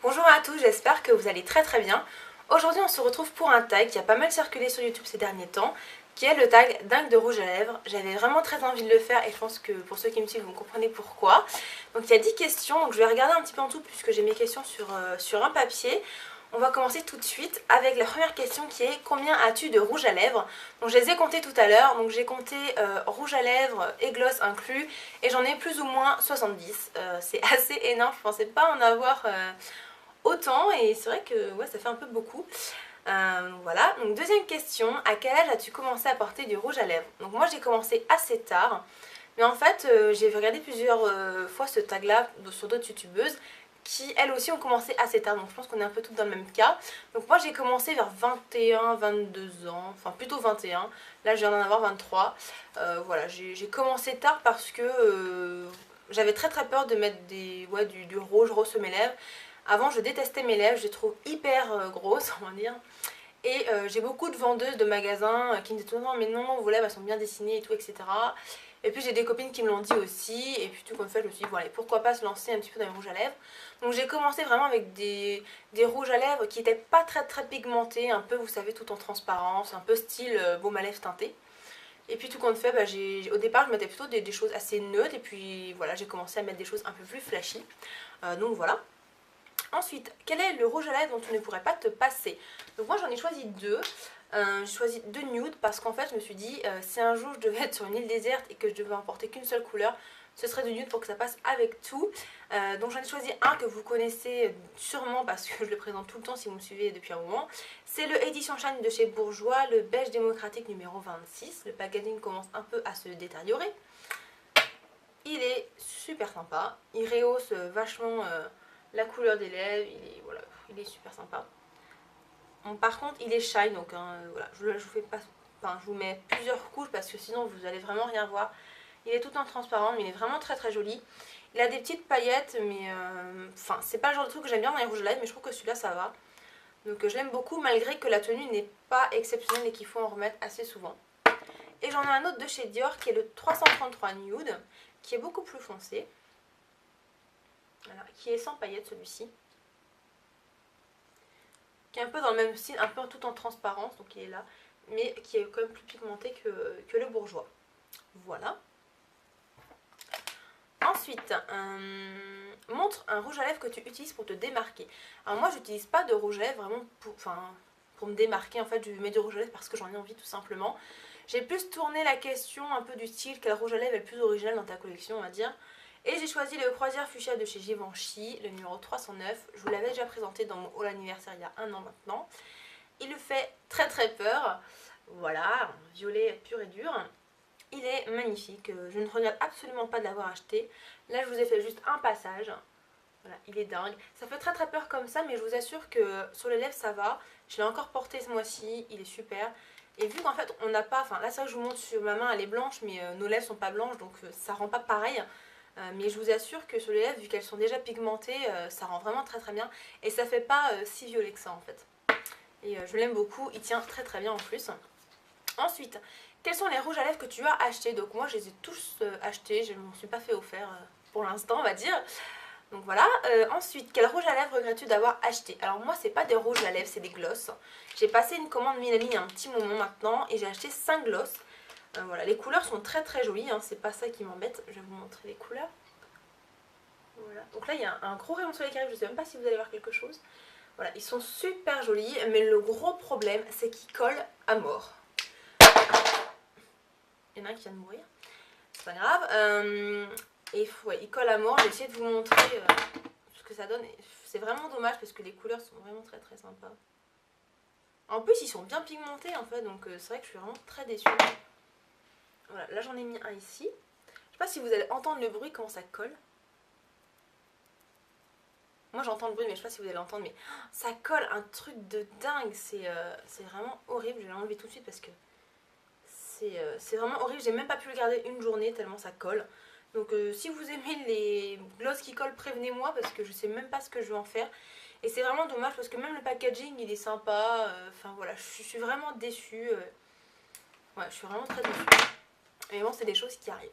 Bonjour à tous, j'espère que vous allez très bien. Aujourd'hui on se retrouve pour un tag qui a pas mal circulé sur YouTube ces derniers temps, qui est le tag dingue de rouge à lèvres. J'avais vraiment très envie de le faire et je pense que pour ceux qui me suivent vous comprenez pourquoi. Donc il y a 10 questions, donc je vais regarder un petit peu en tout puisque j'ai mes questions sur un papier. On va commencer tout de suite avec la première question qui est combien as-tu de rouge à lèvres? Donc je les ai comptés tout à l'heure, donc j'ai compté rouge à lèvres et gloss inclus et j'en ai plus ou moins 70. C'est assez énorme, je pensais pas en avoir autant et c'est vrai que ouais, ça fait un peu beaucoup. Voilà, donc deuxième question, à quel âge as-tu commencé à porter du rouge à lèvres? Donc moi j'ai commencé assez tard, mais en fait j'ai regardé plusieurs fois ce tag là sur d'autres youtubeuses qui elles aussi ont commencé assez tard, donc je pense qu'on est un peu toutes dans le même cas. Donc moi j'ai commencé vers 21, 22 ans, enfin plutôt 21, là je viens d'en avoir 23. Voilà, j'ai commencé tard parce que j'avais très peur de mettre du rouge rose sur mes lèvres. Avant, je détestais mes lèvres, je les trouve hyper grosses, on va dire. Et j'ai beaucoup de vendeuses de magasins qui me disent tout le temps mais non, vos lèvres elles sont bien dessinées et tout, etc. Et puis j'ai des copines qui me l'ont dit aussi. Et puis tout comme ça, je me suis dit, bon allez, pourquoi pas se lancer un petit peu dans les rouges à lèvres. Donc j'ai commencé vraiment avec des rouges à lèvres qui n'étaient pas très pigmentés, un peu, vous savez, tout en transparence, un peu style baume à lèvres teinté. Et puis tout compte fait, au départ je mettais plutôt des choses assez neutres. Et puis voilà, j'ai commencé à mettre des choses un peu plus flashy. Donc voilà. Ensuite, quel est le rouge à lèvres dont tu ne pourrais pas te passer? Donc moi j'en ai choisi deux. J'ai choisi deux nudes parce qu'en fait je me suis dit si un jour je devais être sur une île déserte et que je devais emporter qu'une seule couleur, ce serait du nude pour que ça passe avec tout. Donc j'en ai choisi un que vous connaissez sûrement parce que je le présente tout le temps si vous me suivez depuis un moment. C'est le Edition Shine de chez Bourjois, le beige démocratique numéro 26. Le packaging commence un peu à se détériorer. Il est super sympa, il rehausse vachement la couleur des lèvres, voilà, il est super sympa. Bon, par contre il est shine, donc voilà, je vous fais pas, enfin, je vous mets plusieurs couches parce que sinon vous allez vraiment rien voir. Il est tout en transparent mais il est vraiment très joli. Il a des petites paillettes mais enfin c'est pas le genre de truc que j'aime bien dans les rouges à lèvres, mais je trouve que celui-là ça va. Donc je l'aime beaucoup malgré que la tenue n'est pas exceptionnelle et qu'il faut en remettre assez souvent. Et j'en ai un autre de chez Dior qui est le 333 Nude, qui est beaucoup plus foncé. Voilà, qui est sans paillettes celui-ci. Qui est un peu dans le même style, un peu tout en transparence, donc il est là. Mais qui est quand même plus pigmenté que le Bourjois. Voilà. Ensuite, montre un rouge à lèvres que tu utilises pour te démarquer. Alors moi j'utilise pas de rouge à lèvres vraiment pour me démarquer. En fait je mets du rouge à lèvres parce que j'en ai envie tout simplement. J'ai plus tourné la question un peu du style quel rouge à lèvres est le plus original dans ta collection, on va dire. Et j'ai choisi le Croisière Fuchsia de chez Givenchy, le numéro 309. Je vous l'avais déjà présenté dans mon haul anniversaire il y a un an maintenant. Il me fait très peur. Voilà, violet pur et dur. Il est magnifique, je ne regrette absolument pas de l'avoir acheté. Là je vous ai fait juste un passage. Voilà, il est dingue. Ça fait très peur comme ça, mais je vous assure que sur les lèvres ça va. Je l'ai encore porté ce mois-ci, il est super. Et vu qu'en fait on n'a pas, enfin là c'est vrai que je vous montre sur ma main, elle est blanche, mais nos lèvres sont pas blanches, donc ça rend pas pareil. Mais je vous assure que sur les lèvres, vu qu'elles sont déjà pigmentées, ça rend vraiment très bien. Et ça fait pas si violet que ça en fait. Et je l'aime beaucoup, il tient très bien en plus. Ensuite, quels sont les rouges à lèvres que tu as achetés? Donc moi je les ai tous achetés, je ne m'en suis pas fait offert pour l'instant on va dire. Donc voilà. Ensuite, quel rouge à lèvres regrettes-tu d'avoir acheté? Alors moi c'est pas des rouges à lèvres, c'est des gloss. J'ai passé une commande Milani il y a un petit moment maintenant et j'ai acheté 5 gloss. Voilà, les couleurs sont très jolies, hein, c'est pas ça qui m'embête. Je vais vous montrer les couleurs. Voilà. Donc là il y a un gros rayon de soleil qui arrive, je sais même pas si vous allez voir quelque chose. Voilà, ils sont super jolis, mais le gros problème c'est qu'ils collent à mort. Il y en a un qui vient de mourir, c'est pas grave. Et ouais, il colle à mort. J'ai essayé de vous montrer ce que ça donne. C'est vraiment dommage parce que les couleurs sont vraiment très sympas. En plus, ils sont bien pigmentés en fait, donc c'est vrai que je suis vraiment très déçue. Voilà, là j'en ai mis un ici. Je sais pas si vous allez entendre le bruit, comment ça colle. Moi j'entends le bruit, mais je sais pas si vous allez l'entendre, mais ça colle un truc de dingue. C'est vraiment horrible. Je vais l'enlever tout de suite parce que c'est vraiment horrible. J'ai même pas pu le garder une journée tellement ça colle. Donc si vous aimez les gloss qui collent, prévenez-moi parce que je sais même pas ce que je vais en faire. Et c'est vraiment dommage parce que même le packaging il est sympa. Enfin voilà, je suis vraiment déçue. Ouais, je suis vraiment très déçue. Mais bon, c'est des choses qui arrivent.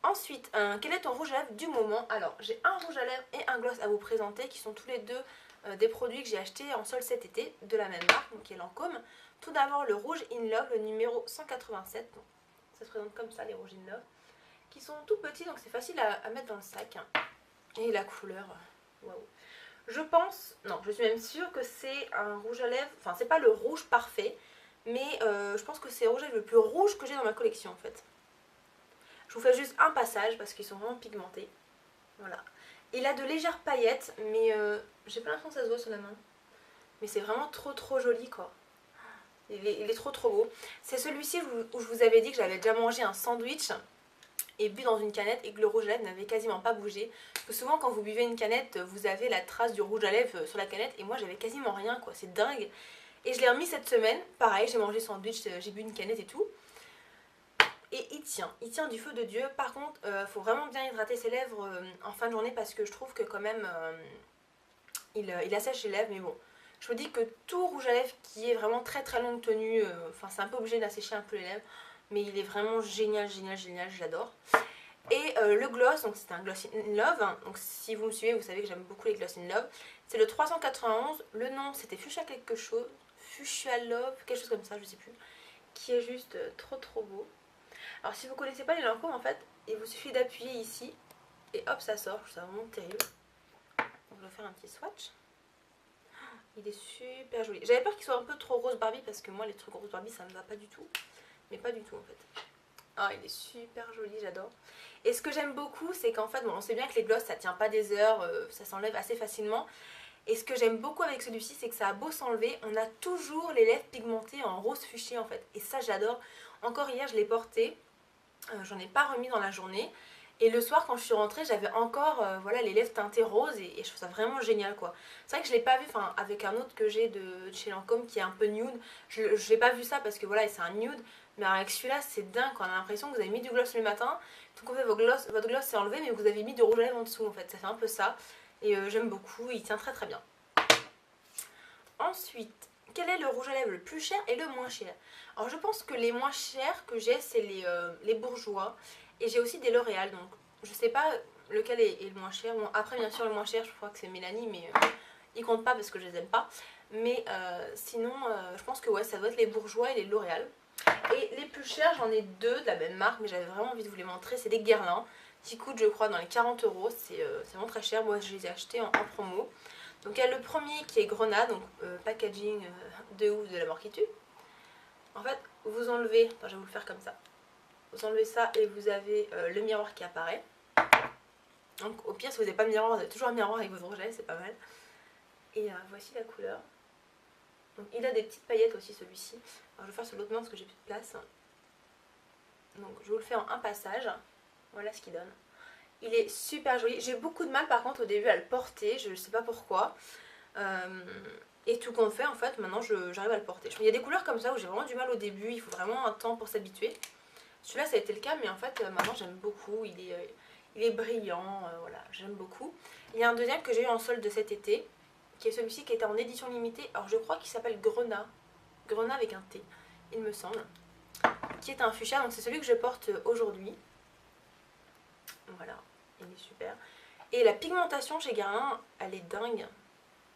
Ensuite, quel est ton rouge à lèvres du moment? Alors, j'ai un rouge à lèvres et un gloss à vous présenter qui sont tous les deux des produits que j'ai achetés en solde cet été de la même marque, donc qui est Lancôme. Tout d'abord le rouge In Love, le numéro 187. Donc, ça se présente comme ça, les rouges In Love, qui sont tout petits, donc c'est facile à mettre dans le sac. Et la couleur, waouh. Je pense, non, je suis même sûre que c'est un rouge à lèvres, enfin c'est pas le rouge parfait, mais je pense que c'est le rouge à lèvres le plus rouge que j'ai dans ma collection en fait. Je vous fais juste un passage parce qu'ils sont vraiment pigmentés. Voilà. Il a de légères paillettes, mais j'ai pas l'impression que ça se voit sur la main. Mais c'est vraiment trop joli quoi. Il est trop beau. C'est celui-ci où je vous avais dit que j'avais déjà mangé un sandwich et bu dans une canette et que le rouge à lèvres n'avait quasiment pas bougé. Parce que souvent quand vous buvez une canette, vous avez la trace du rouge à lèvres sur la canette et moi j'avais quasiment rien quoi, c'est dingue. Et je l'ai remis cette semaine, pareil, j'ai mangé sandwich, j'ai bu une canette et tout. Et il tient du feu de Dieu. Par contre, faut vraiment bien hydrater ses lèvres en fin de journée parce que je trouve que quand même il assèche les lèvres. Mais bon, je vous dis que tout rouge à lèvres qui est vraiment très longue tenue, enfin c'est un peu obligé d'assécher un peu les lèvres, mais il est vraiment génial, j'adore. Et le gloss, donc c'est un gloss in love, hein, donc si vous me suivez vous savez que j'aime beaucoup les gloss in love. C'est le 391, le nom c'était Fuchsia quelque chose, Fuchsia Love, quelque chose comme ça, je sais plus, qui est juste trop beau. Alors si vous connaissez pas les Lancôme en fait, il vous suffit d'appuyer ici et hop ça sort, je trouve ça vraiment terrible. Donc je vais faire un petit swatch. Il est super joli. J'avais peur qu'il soit un peu trop rose Barbie parce que moi les trucs rose Barbie ça me va pas du tout. Mais pas du tout en fait. Ah il est super joli, j'adore. Et ce que j'aime beaucoup c'est qu'en fait, bon, on sait bien que les gloss ça tient pas des heures, ça s'enlève assez facilement. Et ce que j'aime beaucoup avec celui-ci c'est que ça a beau s'enlever, on a toujours les lèvres pigmentées en rose fuchsia en fait. Et ça j'adore. Encore hier je l'ai porté, j'en ai pas remis dans la journée. Et le soir quand je suis rentrée j'avais encore voilà, les lèvres teintées roses et je trouve ça vraiment génial quoi. C'est vrai que je l'ai pas vu, enfin avec un autre que j'ai de chez Lancôme qui est un peu nude, je l'ai pas vu ça parce que voilà c'est un nude. Mais avec celui-là c'est dingue, on a l'impression que vous avez mis du gloss le matin, tout compte fait votre gloss s'est enlevé mais vous avez mis du rouge à lèvres en dessous en fait, ça fait un peu ça. Et j'aime beaucoup, il tient très bien. Ensuite, quel est le rouge à lèvres le plus cher et le moins cher? Alors je pense que les moins chers que j'ai c'est les Bourjois. Et j'ai aussi des L'Oréal, donc je sais pas lequel est le moins cher. Bon après bien sûr le moins cher je crois que c'est Mélanie mais il compte pas parce que je les aime pas. Mais sinon je pense que ouais ça doit être les Bourjois et les L'Oréal. Et les plus chers j'en ai deux de la même marque mais j'avais vraiment envie de vous les montrer, c'est des Guerlain qui coûtent je crois dans les 40 €, c'est vraiment très cher, moi je les ai achetés en promo. Donc il y a le premier qui est Grenade, donc packaging de ouf de la mort qui tue. En fait vous enlevez, attends, je vais vous le faire comme ça. Vous enlevez ça et vous avez le miroir qui apparaît. Donc au pire si vous n'avez pas de miroir, vous avez toujours un miroir avec votre rouge à lèvres, c'est pas mal. Et voici la couleur. Donc il a des petites paillettes aussi celui-ci. Alors je vais faire sur l'autre main parce que j'ai plus de place. Donc je vous le fais en un passage. Voilà ce qu'il donne. Il est super joli. J'ai beaucoup de mal par contre au début à le porter, je ne sais pas pourquoi. Et tout compte fait en fait maintenant j'arrive à le porter. Il y a des couleurs comme ça où j'ai vraiment du mal au début, il faut vraiment un temps pour s'habituer. Celui-là ça a été le cas mais en fait maintenant j'aime beaucoup, il est brillant, voilà j'aime beaucoup. Il y a un deuxième que j'ai eu en solde de cet été, qui est celui-ci qui était en édition limitée, alors je crois qu'il s'appelle Grenat avec un T il me semble, qui est un fuchsia, donc c'est celui que je porte aujourd'hui. Voilà, il est super. Et la pigmentation chez Guerlain, elle est dingue.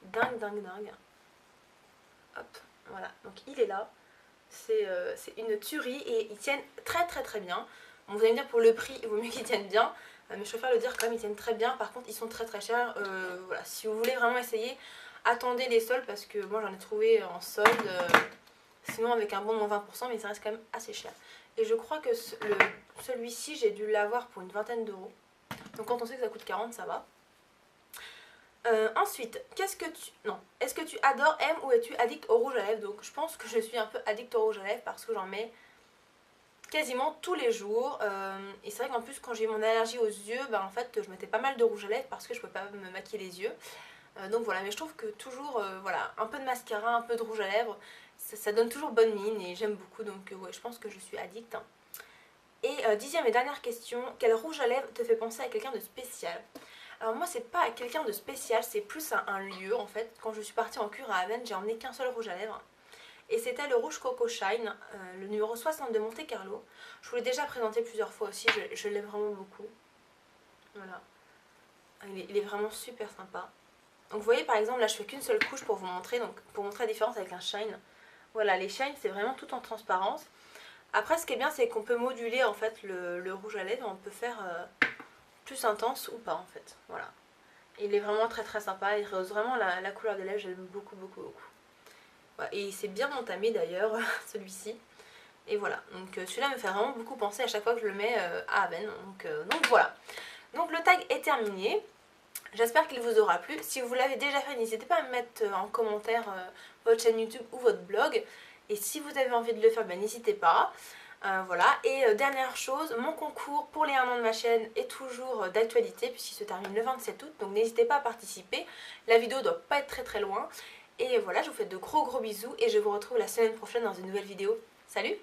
Dingue. Hop, voilà, donc il est là. C'est une tuerie et ils tiennent très bien. Bon, vous allez me dire pour le prix, il vaut mieux qu'ils tiennent bien. Mais je préfère le dire quand même, ils tiennent très bien. Par contre, ils sont très chers. Voilà, si vous voulez vraiment essayer, attendez les soldes parce que moi j'en ai trouvé en solde. Sinon avec un bon moins 20%, mais ça reste quand même assez cher. Et je crois que celui-ci, j'ai dû l'avoir pour une vingtaine d'euros. Donc quand on sait que ça coûte 40, ça va. Ensuite, est-ce que tu adores, aimes ou es-tu addict au rouge à lèvres? Donc je pense que je suis un peu addict au rouge à lèvres parce que j'en mets quasiment tous les jours. Et c'est vrai qu'en plus quand j'ai eu mon allergie aux yeux, bah, en fait je mettais pas mal de rouge à lèvres parce que je peux pas me maquiller les yeux. Donc voilà, mais je trouve que toujours, voilà, un peu de mascara, un peu de rouge à lèvres, ça donne toujours bonne mine et j'aime beaucoup. Donc ouais, je pense que je suis addict. Et dixième et dernière question, quel rouge à lèvres te fait penser à quelqu'un de spécial? Alors moi c'est pas à quelqu'un de spécial, c'est plus à un lieu en fait. Quand je suis partie en cure à Aven, j'ai emmené qu'un seul rouge à lèvres. et c'était le rouge Coco Shine, le numéro 60 de Monte Carlo. Je vous l'ai déjà présenté plusieurs fois aussi, je l'aime vraiment beaucoup. Voilà, il est vraiment super sympa. Donc vous voyez par exemple là je fais qu'une seule couche pour vous montrer, donc pour montrer la différence avec un shine. Voilà, les shines c'est vraiment tout en transparence. Après ce qui est bien c'est qu'on peut moduler en fait le rouge à lèvres, on peut faire plus intense ou pas en fait. Voilà. Il est vraiment très très sympa, il rehausse vraiment la couleur des lèvres, j'aime beaucoup beaucoup beaucoup. Voilà. Et c'est bien entamé d'ailleurs celui-ci. Et voilà, donc celui-là me fait vraiment beaucoup penser à chaque fois que je le mets à Aven. Donc voilà. Donc le tag est terminé. J'espère qu'il vous aura plu. Si vous l'avez déjà fait, n'hésitez pas à me mettre en commentaire votre chaîne YouTube ou votre blog. Et si vous avez envie de le faire, ben, n'hésitez pas. Voilà. Et dernière chose, mon concours pour les 1 an de ma chaîne est toujours d'actualité puisqu'il se termine le 27 août. Donc n'hésitez pas à participer. La vidéo ne doit pas être très très loin. Et voilà, je vous fais de gros bisous et je vous retrouve la semaine prochaine dans une nouvelle vidéo. Salut!